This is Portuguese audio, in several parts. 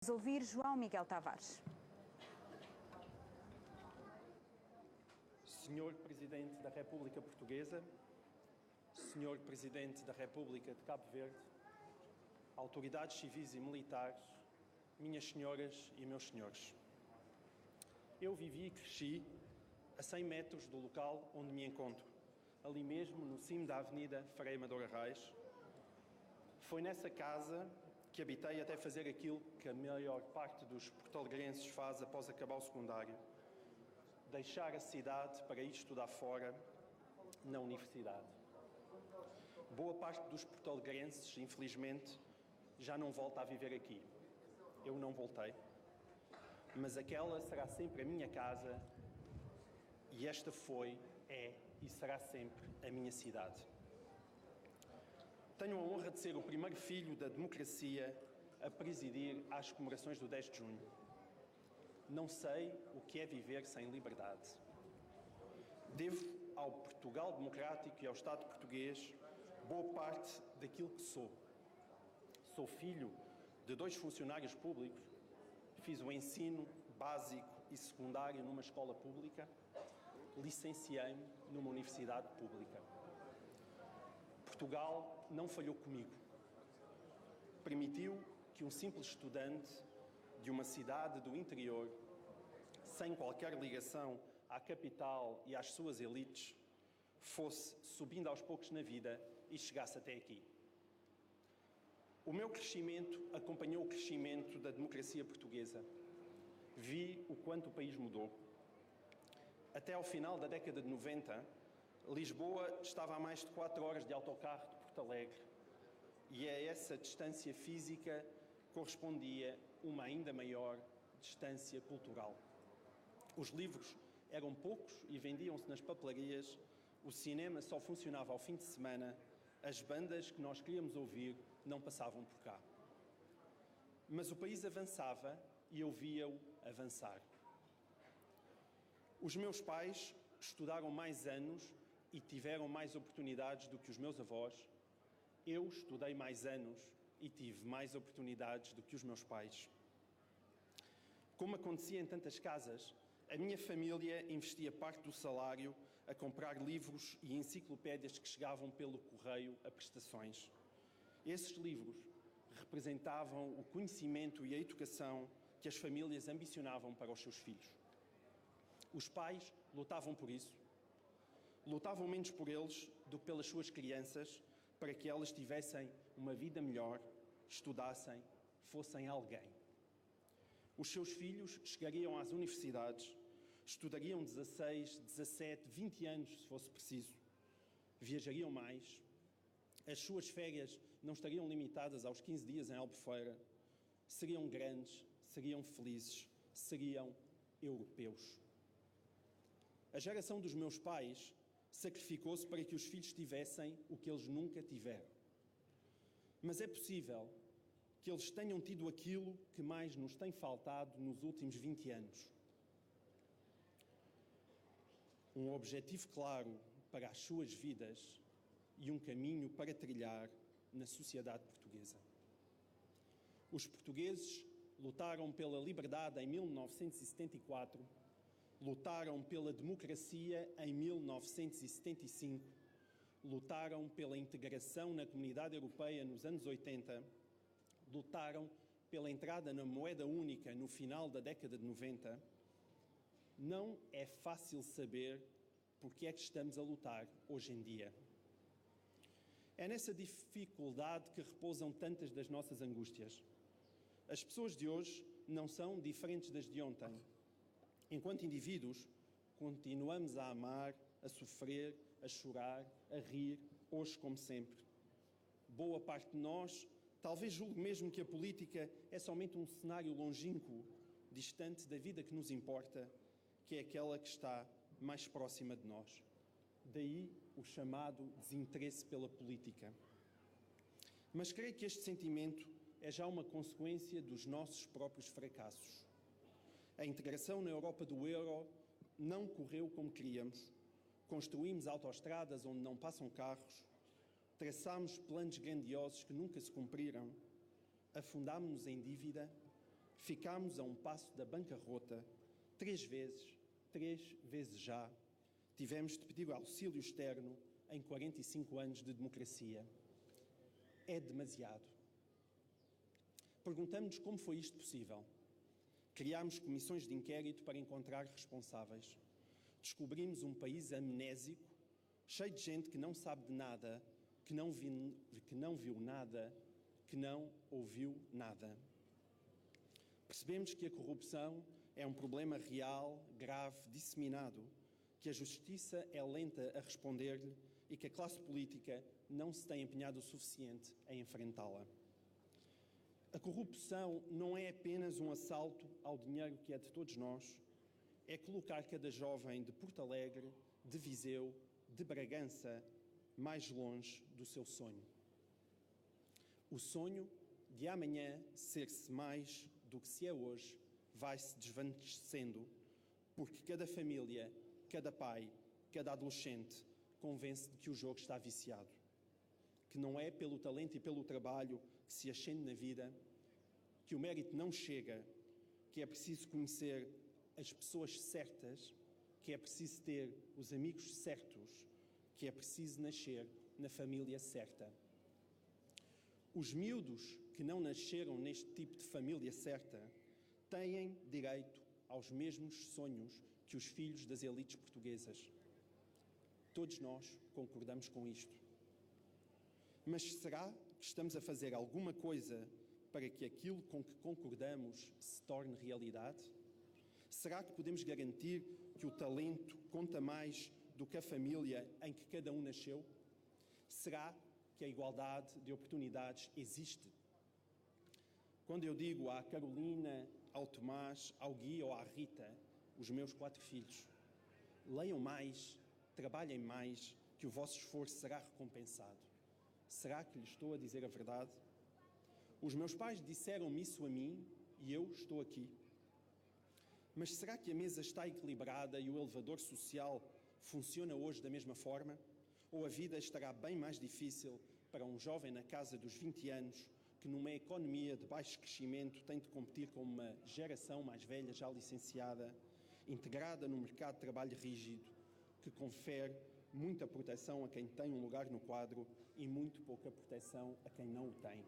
Vamos ouvir João Miguel Tavares. Senhor Presidente da República Portuguesa, Senhor Presidente da República de Cabo Verde, autoridades civis e militares, minhas senhoras e meus senhores. Eu vivi e cresci a 100 metros do local onde me encontro, ali mesmo no cimo da Avenida Frei Amador Arraes. Foi nessa casa que habitei até fazer aquilo que a maior parte dos porto-alegrenses faz após acabar o secundário: deixar a cidade para ir estudar fora, na universidade. Boa parte dos porto-alegrenses, infelizmente, já não volta a viver aqui. Eu não voltei, mas aquela será sempre a minha casa e esta foi, é e será sempre a minha cidade. Tenho a honra de ser o primeiro filho da democracia a presidir às comemorações do 10 de junho. Não sei o que é viver sem liberdade. Devo ao Portugal democrático e ao Estado português boa parte daquilo que sou. Sou filho de 2 funcionários públicos, fiz o ensino básico e secundário numa escola pública, licenciei-me numa universidade pública. Portugal não falhou comigo. Permitiu que um simples estudante de uma cidade do interior, sem qualquer ligação à capital e às suas elites, fosse subindo aos poucos na vida e chegasse até aqui. O meu crescimento acompanhou o crescimento da democracia portuguesa. Vi o quanto o país mudou. Até ao final da década de 90, Lisboa estava a mais de 4 horas de autocarro de Porto Alegre e a essa distância física correspondia uma ainda maior distância cultural. Os livros eram poucos e vendiam-se nas papelarias, o cinema só funcionava ao fim de semana, as bandas que nós queríamos ouvir não passavam por cá. Mas o país avançava e eu via-o avançar. Os meus pais estudaram mais anos e tiveram mais oportunidades do que os meus avós. Eu estudei mais anos e tive mais oportunidades do que os meus pais. Como acontecia em tantas casas, a minha família investia parte do salário a comprar livros e enciclopédias que chegavam pelo correio a prestações. Esses livros representavam o conhecimento e a educação que as famílias ambicionavam para os seus filhos. Os pais lutavam por isso. Lutavam menos por eles do que pelas suas crianças, para que elas tivessem uma vida melhor, estudassem, fossem alguém. Os seus filhos chegariam às universidades, estudariam 16, 17, 20 anos, se fosse preciso. Viajariam mais. As suas férias não estariam limitadas aos 15 dias em Albufeira. Seriam grandes, seriam felizes, seriam europeus. A geração dos meus pais sacrificou-se para que os filhos tivessem o que eles nunca tiveram. Mas é possível que eles tenham tido aquilo que mais nos tem faltado nos últimos 20 anos. Um objetivo claro para as suas vidas e um caminho para trilhar na sociedade portuguesa. Os portugueses lutaram pela liberdade em 1974, lutaram pela democracia em 1975, lutaram pela integração na comunidade europeia nos anos 80, lutaram pela entrada na moeda única no final da década de 90. Não é fácil saber porque é que estamos a lutar hoje em dia. É nessa dificuldade que repousam tantas das nossas angústias. As pessoas de hoje não são diferentes das de ontem. Enquanto indivíduos, continuamos a amar, a sofrer, a chorar, a rir, hoje como sempre. Boa parte de nós talvez julgue mesmo que a política é somente um cenário longínquo, distante da vida que nos importa, que é aquela que está mais próxima de nós. Daí o chamado desinteresse pela política. Mas creio que este sentimento é já uma consequência dos nossos próprios fracassos. A integração na Europa do euro não correu como queríamos. Construímos autoestradas onde não passam carros, traçámos planos grandiosos que nunca se cumpriram, afundámos-nos em dívida, Ficámos a um passo da bancarrota 3 vezes já. Tivemos de pedir auxílio externo em 45 anos de democracia. É demasiado. Perguntamos-nos como foi isto possível. Criámos comissões de inquérito para encontrar responsáveis. Descobrimos um país amnésico, cheio de gente que não sabe de nada, que não viu nada, que não ouviu nada. Percebemos que a corrupção é um problema real, grave, disseminado, que a justiça é lenta a responder-lhe e que a classe política não se tem empenhado o suficiente em enfrentá-la. A corrupção não é apenas um assalto ao dinheiro que é de todos nós, é colocar cada jovem de Porto Alegre, de Viseu, de Bragança, mais longe do seu sonho. O sonho de amanhã ser-se mais do que se é hoje vai-se desvanecendo, porque cada família, cada pai, cada adolescente convence de que o jogo está viciado, que não é pelo talento e pelo trabalho que se ascende na vida, que o mérito não chega, que é preciso conhecer as pessoas certas, que é preciso ter os amigos certos, que é preciso nascer na família certa. Os miúdos que não nasceram neste tipo de família certa têm direito aos mesmos sonhos que os filhos das elites portuguesas. Todos nós concordamos com isto. Mas será que estamos a fazer alguma coisa para que aquilo com que concordamos se torne realidade? Será que podemos garantir que o talento conta mais do que a família em que cada um nasceu? Será que a igualdade de oportunidades existe? Quando eu digo à Carolina, ao Tomás, ao Gui ou à Rita, os meus 4 filhos, leiam mais, trabalhem mais, que o vosso esforço será recompensado. Será que lhes estou a dizer a verdade? Os meus pais disseram-me isso a mim e eu estou aqui. Mas será que a mesa está equilibrada e o elevador social funciona hoje da mesma forma? Ou a vida estará bem mais difícil para um jovem na casa dos 20 anos que numa economia de baixo crescimento tem de competir com uma geração mais velha já licenciada, integrada no mercado de trabalho rígido, que confere muita proteção a quem tem um lugar no quadro e muito pouca proteção a quem não o tem?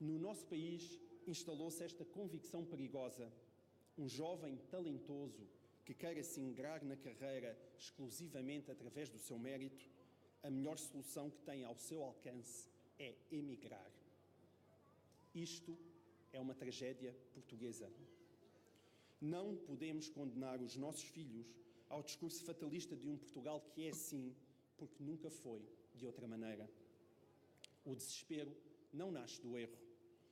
No nosso país instalou-se esta convicção perigosa. Um jovem talentoso que queira se ingrar na carreira exclusivamente através do seu mérito, a melhor solução que tem ao seu alcance é emigrar. Isto é uma tragédia portuguesa. Não podemos condenar os nossos filhos ao discurso fatalista de um Portugal que é assim, porque nunca foi de outra maneira. O desespero não nasce do erro,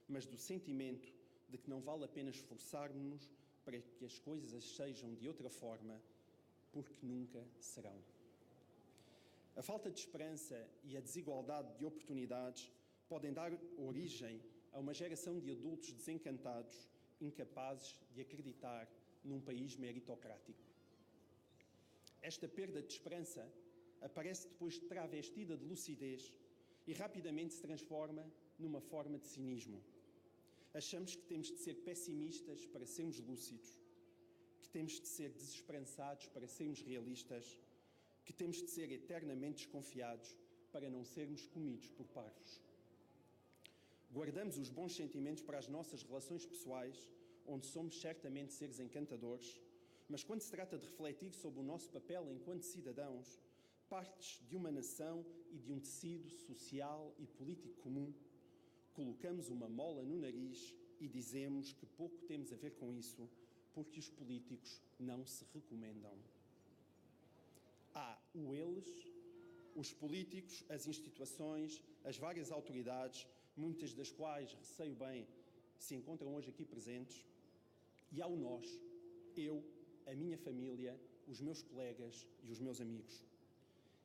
mas do sentimento de que não vale a pena esforçarmos-nos para que as coisas sejam de outra forma, porque nunca serão. A falta de esperança e a desigualdade de oportunidades podem dar origem a uma geração de adultos desencantados, incapazes de acreditar num país meritocrático. Esta perda de esperança aparece depois travestida de lucidez e rapidamente se transforma numa forma de cinismo. Achamos que temos de ser pessimistas para sermos lúcidos, que temos de ser desesperançados para sermos realistas, que temos de ser eternamente desconfiados para não sermos comidos por parvos. Guardamos os bons sentimentos para as nossas relações pessoais, onde somos certamente seres encantadores, mas quando se trata de refletir sobre o nosso papel enquanto cidadãos, partes de uma nação e de um tecido social e político comum, colocamos uma mola no nariz e dizemos que pouco temos a ver com isso, porque os políticos não se recomendam. Há o eles, os políticos, as instituições, as várias autoridades, muitas das quais, receio bem, se encontram hoje aqui presentes, e há o nós, eu, a minha família, os meus colegas e os meus amigos.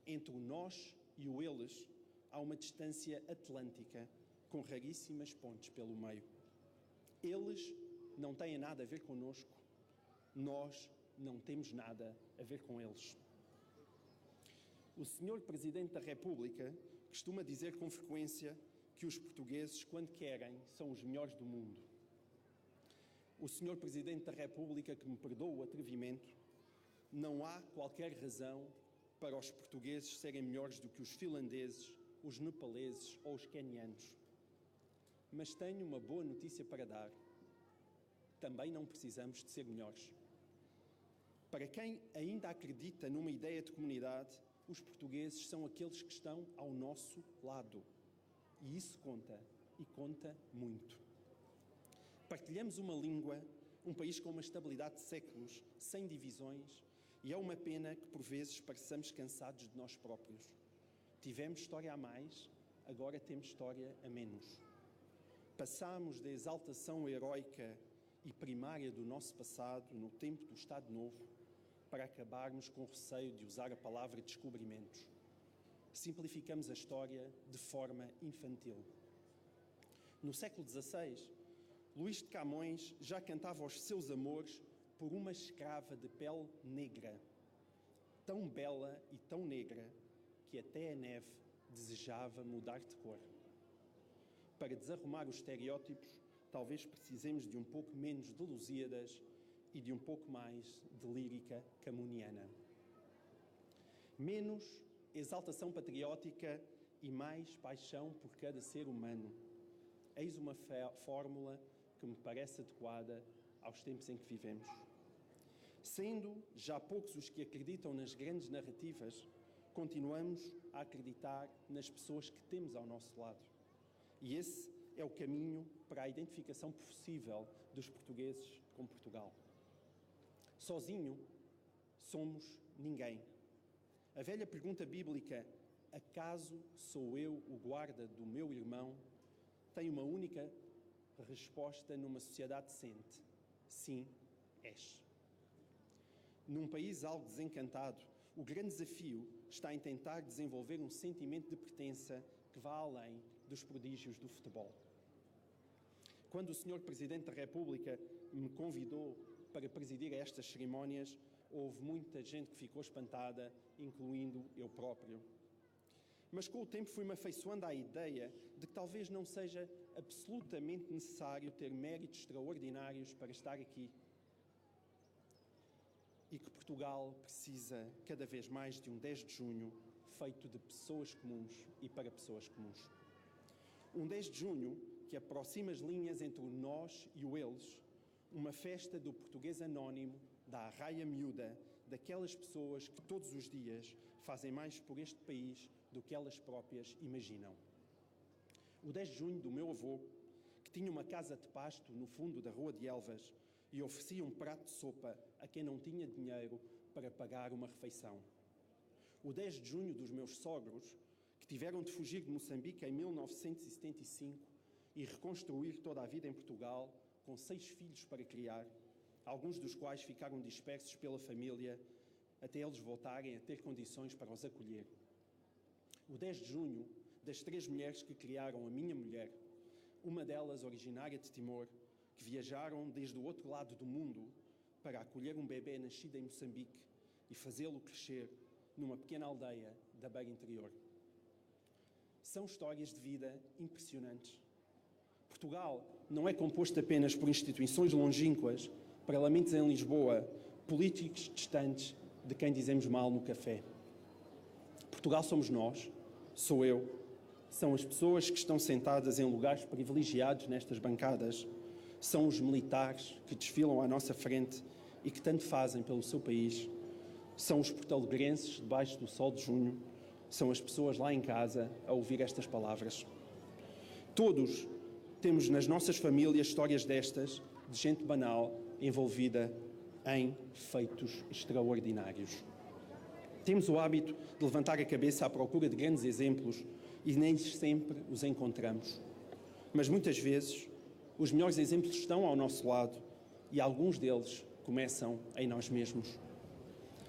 Entre o nós e o eles há uma distância atlântica com raríssimas pontes pelo meio. Eles não têm nada a ver connosco, nós não temos nada a ver com eles. O Sr. Presidente da República costuma dizer com frequência que os portugueses, quando querem, são os melhores do mundo. o Sr. Presidente da República que me perdoe o atrevimento, não há qualquer razão para os portugueses serem melhores do que os finlandeses, os nepaleses ou os quenianos. Mas tenho uma boa notícia para dar. Também não precisamos de ser melhores. Para quem ainda acredita numa ideia de comunidade, os portugueses são aqueles que estão ao nosso lado. E isso conta, e conta muito. Partilhamos uma língua, um país com uma estabilidade de séculos, sem divisões, e é uma pena que por vezes pareçamos cansados de nós próprios. Tivemos história a mais, agora temos história a menos. Passámos da exaltação heroica e primária do nosso passado, no tempo do Estado Novo, para acabarmos com o receio de usar a palavra descobrimentos. Simplificamos a história de forma infantil. No século XVI, Luís de Camões já cantava os seus amores por uma escrava de pele negra, tão bela e tão negra que até a neve desejava mudar de cor. Para desarrumar os estereótipos, talvez precisemos de um pouco menos de Lusíadas e de um pouco mais de lírica camuniana. Menos exaltação patriótica e mais paixão por cada ser humano. Eis uma fórmula que me parece adequada aos tempos em que vivemos. Sendo já poucos os que acreditam nas grandes narrativas, continuamos a acreditar nas pessoas que temos ao nosso lado. E esse é o caminho para a identificação possível dos portugueses com Portugal. Sozinho, somos ninguém. A velha pergunta bíblica, acaso sou eu o guarda do meu irmão, tem uma única resposta numa sociedade decente. Sim, és. Num país algo desencantado, o grande desafio está em tentar desenvolver um sentimento de pertença que vá além dos prodígios do futebol. Quando o Sr. Presidente da República me convidou para presidir estas cerimónias, houve muita gente que ficou espantada, incluindo eu próprio. Mas com o tempo fui-me afeiçoando à ideia de que talvez não seja absolutamente necessário ter méritos extraordinários para estar aqui. E que Portugal precisa cada vez mais de um 10 de junho feito de pessoas comuns e para pessoas comuns. Um 10 de junho que aproxima as linhas entre o nós e o eles, uma festa do português anónimo, da arraia miúda, daquelas pessoas que todos os dias fazem mais por este país do que elas próprias imaginam. O 10 de junho do meu avô, que tinha uma casa de pasto no fundo da Rua de Elvas e oferecia um prato de sopa a quem não tinha dinheiro para pagar uma refeição. O 10 de junho dos meus sogros, que tiveram de fugir de Moçambique em 1975 e reconstruir toda a vida em Portugal, com 6 filhos para criar, alguns dos quais ficaram dispersos pela família até eles voltarem a ter condições para os acolher. O 10 de junho das 3 mulheres que criaram a minha mulher, uma delas originária de Timor, que viajaram desde o outro lado do mundo para acolher um bebê nascido em Moçambique e fazê-lo crescer numa pequena aldeia da beira interior. São histórias de vida impressionantes. Portugal não é composto apenas por instituições longínquas, parlamentos em Lisboa, políticos distantes de quem dizemos mal no café. Portugal somos nós, sou eu, são as pessoas que estão sentadas em lugares privilegiados nestas bancadas, são os militares que desfilam à nossa frente e que tanto fazem pelo seu país, são os portalegrenses debaixo do sol de junho, são as pessoas lá em casa a ouvir estas palavras. Todos temos nas nossas famílias histórias destas, de gente banal envolvida em feitos extraordinários. Temos o hábito de levantar a cabeça à procura de grandes exemplos e nem sempre os encontramos. Mas muitas vezes os melhores exemplos estão ao nosso lado e alguns deles começam em nós mesmos.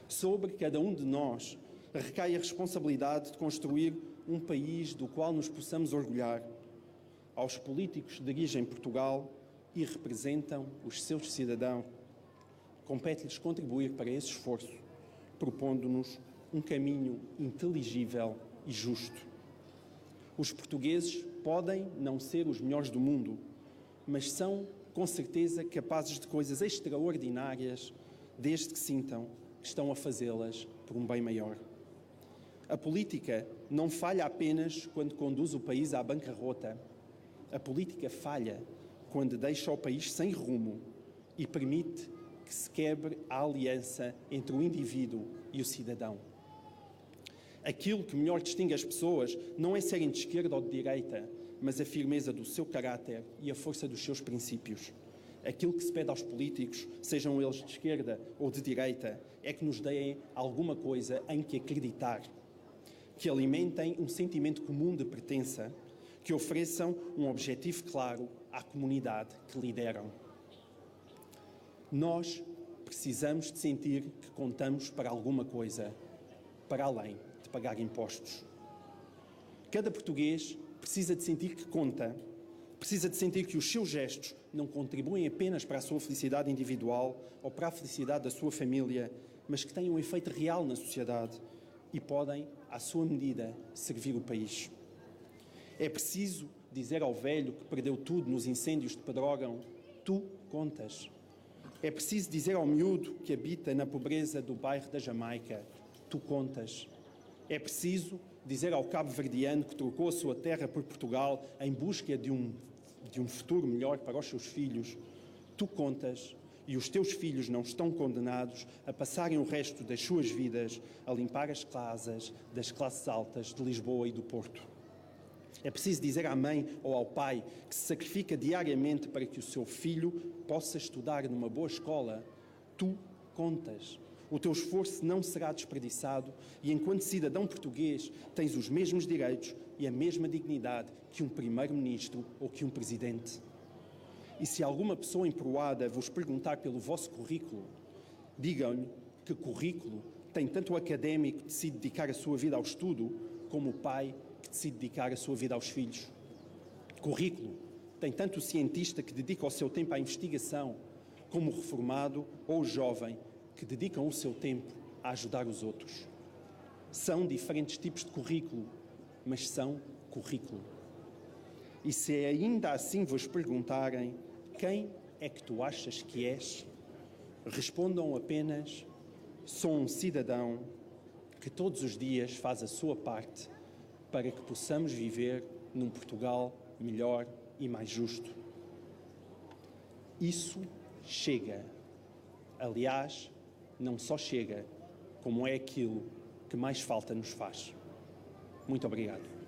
Sobre cada um de nós recai a responsabilidade de construir um país do qual nos possamos orgulhar. Aos políticos que dirigem Portugal e representam os seus cidadãos, compete-lhes contribuir para esse esforço, propondo-nos um caminho inteligível e justo. Os portugueses podem não ser os melhores do mundo, mas são com certeza, capazes de coisas extraordinárias, desde que sintam que estão a fazê-las por um bem maior. A política não falha apenas quando conduz o país à bancarrota. A política falha quando deixa o país sem rumo e permite que se quebre a aliança entre o indivíduo e o cidadão. Aquilo que melhor distingue as pessoas não é serem de esquerda ou de direita, mas a firmeza do seu caráter e a força dos seus princípios. Aquilo que se pede aos políticos, sejam eles de esquerda ou de direita, é que nos deem alguma coisa em que acreditar, que alimentem um sentimento comum de pertença, que ofereçam um objetivo claro à comunidade que lideram. Nós precisamos de sentir que contamos para alguma coisa, para além de pagar impostos. Cada português precisa de sentir que conta, precisa de sentir que os seus gestos não contribuem apenas para a sua felicidade individual ou para a felicidade da sua família, mas que têm um efeito real na sociedade e podem, à sua medida, servir o país. É preciso dizer ao velho que perdeu tudo nos incêndios de Pedrógão: tu contas. É preciso dizer ao miúdo que habita na pobreza do bairro da Jamaica: tu contas. É preciso dizer ao cabo-verdiano que trocou a sua terra por Portugal em busca de um futuro melhor para os seus filhos: tu contas, e os teus filhos não estão condenados a passarem o resto das suas vidas a limpar as casas das classes altas de Lisboa e do Porto. É preciso dizer à mãe ou ao pai que se sacrifica diariamente para que o seu filho possa estudar numa boa escola: tu contas. O teu esforço não será desperdiçado e, enquanto cidadão português, tens os mesmos direitos e a mesma dignidade que um primeiro-ministro ou que um presidente. E se alguma pessoa emproada vos perguntar pelo vosso currículo, digam-lhe que currículo tem tanto o académico que decide dedicar a sua vida ao estudo, como o pai que decide dedicar a sua vida aos filhos. Currículo tem tanto o cientista que dedica o seu tempo à investigação, como o reformado ou o jovem que dedicam o seu tempo a ajudar os outros. São diferentes tipos de currículo, mas são currículo. E se ainda assim vos perguntarem: quem é que tu achas que és? Respondam apenas: sou um cidadão que todos os dias faz a sua parte para que possamos viver num Portugal melhor e mais justo. Isso chega. Aliás, não só chega, como é aquilo que mais falta nos faz. Muito obrigado.